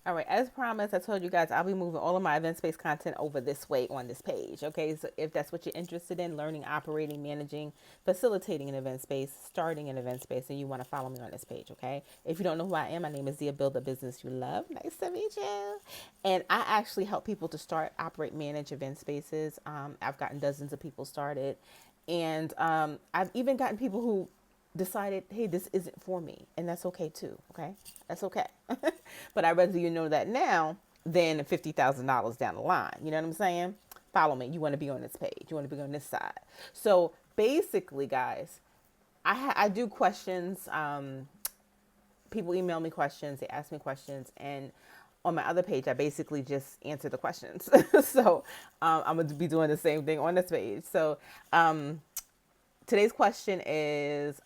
All right, as promised, I told you guys I'll be moving all of my event-based content over this way on this page. Okay, so if that's what you're interested in, learning, operating, managing, facilitating an event space, starting an event space, and you want to follow me on this page. Okay, if you don't know who I am, my name is Zia. Build a business you love. Nice to meet you. And I actually help people to start, operate, manage event spaces. I've gotten dozens of people started, and I've even gotten people who decided, hey, this isn't for me. And that's okay too. Okay. That's okay. But I'd rather you know that now than $50,000 down the line. You know what I'm saying? Follow me. You want to be on this page. You want to be on this side. So basically, guys, I do questions. People email me questions. They ask me questions. And on my other page, I basically just answer the questions. So I'm going to be doing the same thing on this page. So today's question is,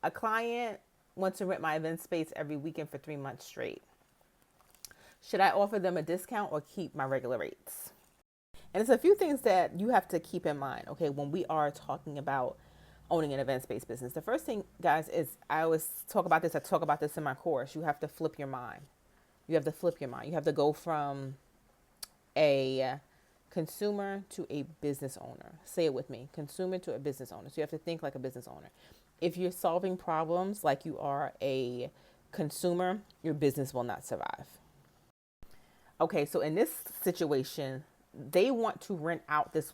a client wants to rent my event space every weekend for 3 months straight. Should I offer them a discount or keep my regular rates? And it's a few things that you have to keep in mind, okay, when we are talking about owning an event space business. The first thing, guys, is I always talk about this. I talk about this in my course. You have to flip your mind. You have to flip your mind. You have to go from a consumer to a business owner. Say it with me, consumer to a business owner. So you have to think like a business owner. If you're solving problems like you are a consumer, your business will not survive. Okay, so in this situation, they want to rent out this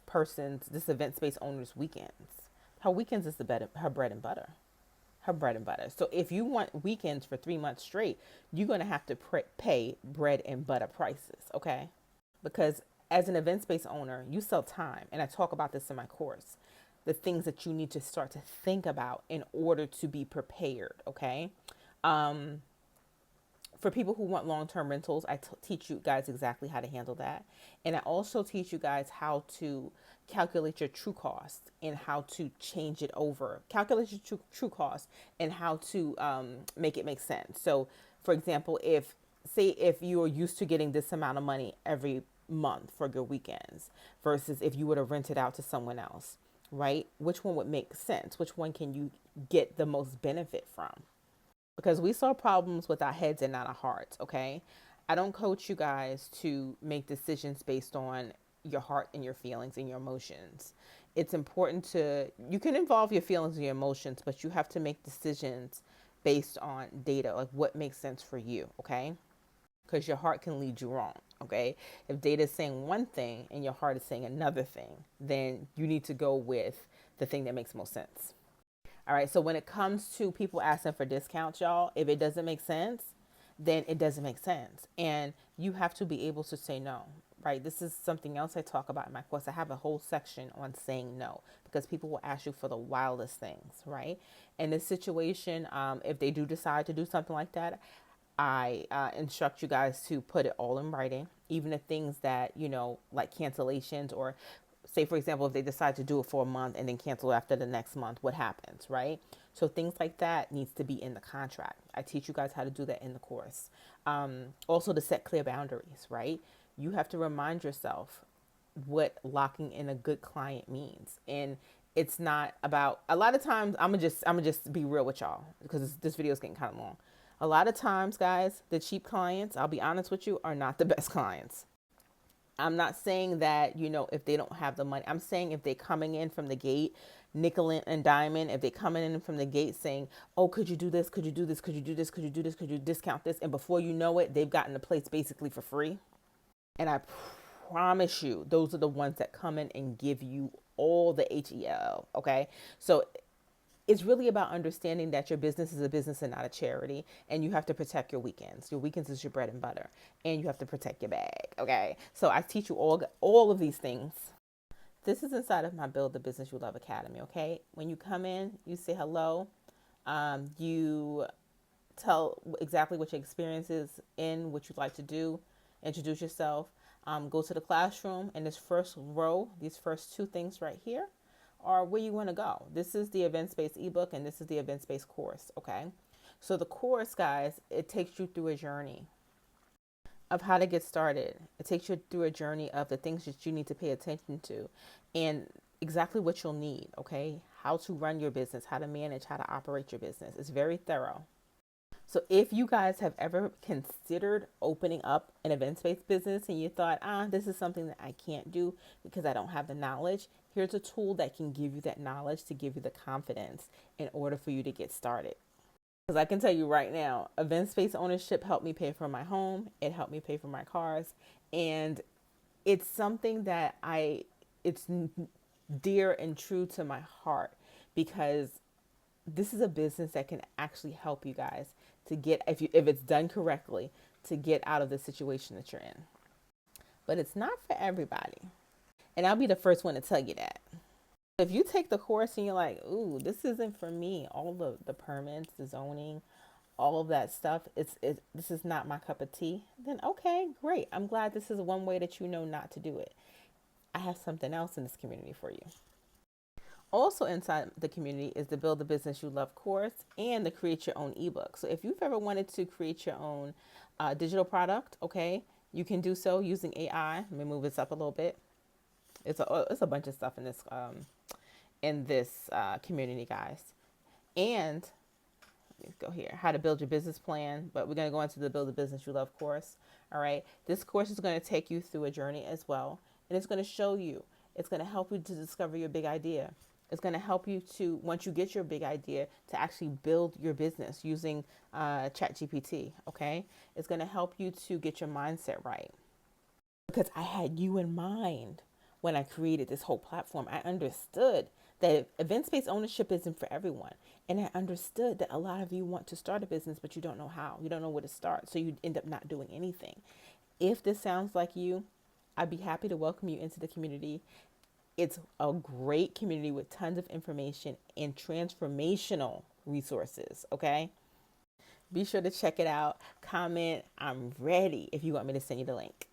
event space owner's weekends. Her weekends is her bread and butter. Her bread and butter. So if you want weekends for 3 months straight, you're going to have to pay bread and butter prices, okay? Because as an event space owner, you sell time. And I talk about this in my course. The things that you need to start to think about in order to be prepared, okay? For people who want long-term rentals, I teach you guys exactly how to handle that. And I also teach you guys how to calculate your true cost and how to change it over. Calculate your true cost and how to make it make sense. So, for example, if you are used to getting this amount of money every month for your weekends versus if you were to rent it out to someone else, right? Which one would make sense? Which one can you get the most benefit from? Because we solve problems with our heads and not our hearts, okay? I don't coach you guys to make decisions based on your heart and your feelings and your emotions. It's important you can involve your feelings and your emotions, but you have to make decisions based on data, like what makes sense for you, okay? Because your heart can lead you wrong, okay? If data is saying one thing and your heart is saying another thing, then you need to go with the thing that makes most sense. All right, so when it comes to people asking for discounts, y'all, if it doesn't make sense, then it doesn't make sense. And you have to be able to say no, right? This is something else I talk about in my course. I have a whole section on saying no because people will ask you for the wildest things, right? In this situation, if they do decide to do something like that, I instruct you guys to put it all in writing, even the things that, like cancellations or say, for example, if they decide to do it for a month and then cancel after the next month, what happens, right? So things like that needs to be in the contract. I teach you guys how to do that in the course. Also to set clear boundaries, right? You have to remind yourself what locking in a good client means. And it's not about, a lot of times, I'm gonna just be real with y'all because this video is getting kind of long. A lot of times, guys, the cheap clients, I'll be honest with you, are not the best clients. I'm not saying that, if they don't have the money. I'm saying if they're coming in from the gate, nickel and diamond, if they're coming in from the gate saying, oh, could you do this? Could you do this? Could you do this? Could you do this? Could you discount this? And before you know it, they've gotten the place basically for free. And I promise you, those are the ones that come in and give you all the HEL. Okay. So it's really about understanding that your business is a business and not a charity, and you have to protect your weekends. Your weekends is your bread and butter, and you have to protect your bag. Okay, so I teach you all of these things. This is inside of my Build the Business You Love Academy. Okay, when you come in, you say hello. You tell exactly what your experience is in, what you'd like to do, introduce yourself. Go to the classroom, and this first row, these first two things right here, are where you want to go. This is the event space ebook and this is the event space course. Okay. So the course, guys, it takes you through a journey of how to get started. It takes you through a journey of the things that you need to pay attention to and exactly what you'll need. Okay. How to run your business, how to manage, how to operate your business. It's very thorough. So if you guys have ever considered opening up an events-based business and you thought, this is something that I can't do because I don't have the knowledge, here's a tool that can give you that knowledge to give you the confidence in order for you to get started. Because I can tell you right now, event-based ownership helped me pay for my home. It helped me pay for my cars. And it's something that it's dear and true to my heart, because this is a business that can actually help you guys to get, if it's done correctly, to get out of the situation that you're in. But it's not for everybody. And I'll be the first one to tell you that. If you take the course and you're like, ooh, this isn't for me, all the permits, the zoning, all of that stuff, this is not my cup of tea, then okay, great. I'm glad this is one way that you know not to do it. I have something else in this community for you. Also inside the community is the Build the Business You Love course and the Create Your Own ebook. So if you've ever wanted to create your own digital product, okay, you can do so using AI. Let me move this up a little bit. It's a bunch of stuff in this community, guys. And let's go here, how to build your business plan, but we're going to go into the Build the Business You Love course. All right. This course is going to take you through a journey as well. And it's going to show you, it's going to help you to discover your big idea. It's going to help you to, once you get your big idea, to actually build your business using ChatGPT. Okay. It's going to help you to get your mindset right, because I had you in mind when I created this whole platform. I understood that events-based ownership isn't for everyone. And I understood that a lot of you want to start a business, but you don't know how. You don't know where to start. So you end up not doing anything. If this sounds like you, I'd be happy to welcome you into the community. It's a great community with tons of information and transformational resources, okay? Be sure to check it out. Comment, I'm ready, if you want me to send you the link.